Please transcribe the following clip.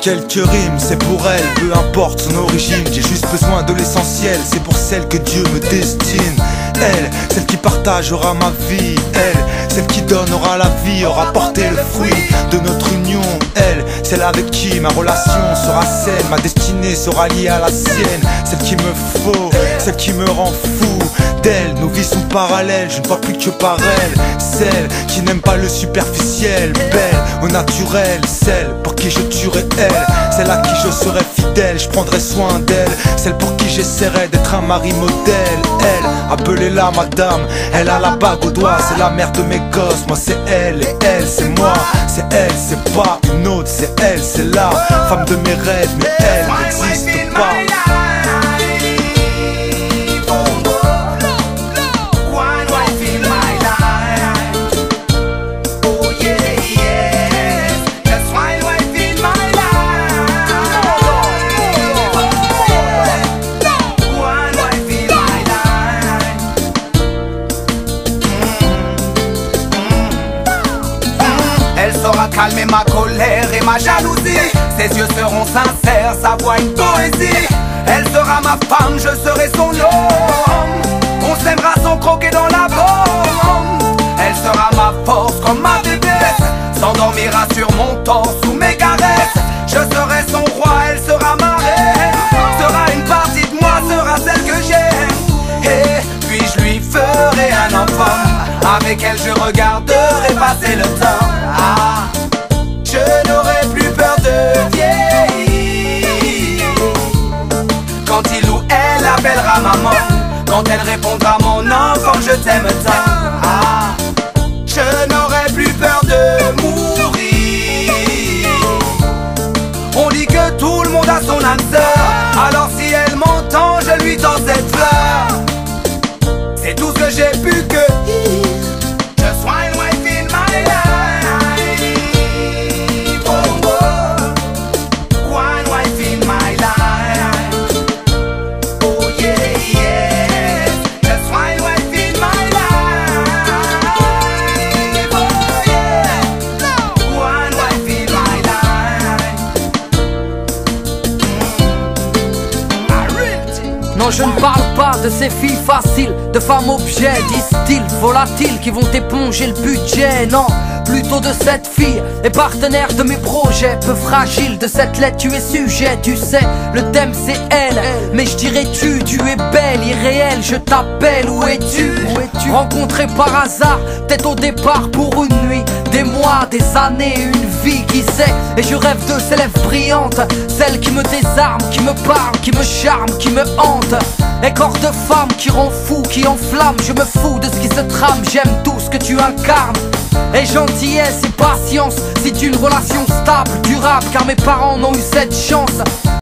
quelques rimes, c'est pour elle, peu importe son origine. J'ai juste besoin de l'essentiel, c'est pour celle que Dieu me destine. Elle, celle qui partagera ma vie. Elle, celle qui donnera la vie, aura porté le fruit de notre union. Elle, celle avec qui ma relation sera saine, ma destinée sera liée à la sienne. Celle qui me faut, celle qui me rend fou. D'elle, nos vies sont parallèles, je ne vois plus que par elle. Celle qui n'aime pas le superficiel, belle au naturel. Celle pour qui je tuerai elle, celle à qui je serai fidèle, je prendrai soin d'elle. Celle pour qui j'essaierai d'être un mari modèle. Elle, appelez-la madame, elle a la bague au doigt. C'est la mère de mes gosses, moi c'est elle. Et elle c'est moi, c'est elle, c'est pas une autre. C'est elle, c'est la femme de mes rêves. Mais elle n'existe pas. Elle saura calmer ma colère et ma jalousie. Ses yeux seront sincères, sa voix une poésie. Elle sera ma femme, je serai son homme. On s'aimera sans croquer dans la bombe. Elle sera ma force comme ma déesse. S'endormira sur mon torse sous mes caresses. Je serai son roi, elle sera ma reine. Sera une partie de moi, sera celle que j'aime. Et puis je lui ferai un enfant. Avec elle je regarderai passer le temps. Ah, je n'aurai plus peur de vieillir. Quand il ou elle appellera maman, quand elle répondra mon enfant je t'aime tant. Ah, je n'aurai plus peur de mourir. On dit que tout le monde a son âme sœur. Alors si elle m'entend je lui tends cette fleur. C'est tout ce que j'ai pu cueillir. Just one wife in my life. Oh, oh. One wife in my life. Oh yeah, yeah. Just one wife in my life. Oh yeah. One wife in my life. Non, je ne parle pas de ces filles faciles, de femmes objets, disent-ils, volatiles, qui vont éponger le budget. Non, plutôt de cette fille et partenaire de mes projets. Peu fragile, de cette lettre tu es sujet. Tu sais, le thème c'est elle, mais je dirais tu es belle, irréelle. Je t'appelle, où es-tu? Rencontré par hasard, peut-être au départ pour une nuit. Des mois, des années, une vie, qui sait. Et je rêve de ces lèvres brillantes, celles qui me désarment, qui me parlent, qui me charment, qui me hantent. Et corps de femme qui rend fou, qui enflamme. Je me fous de ce qui se trame, j'aime tout ce que tu incarnes. Et gentillesse et patience, c'est une relation stable, durable. Car mes parents n'ont eu cette chance.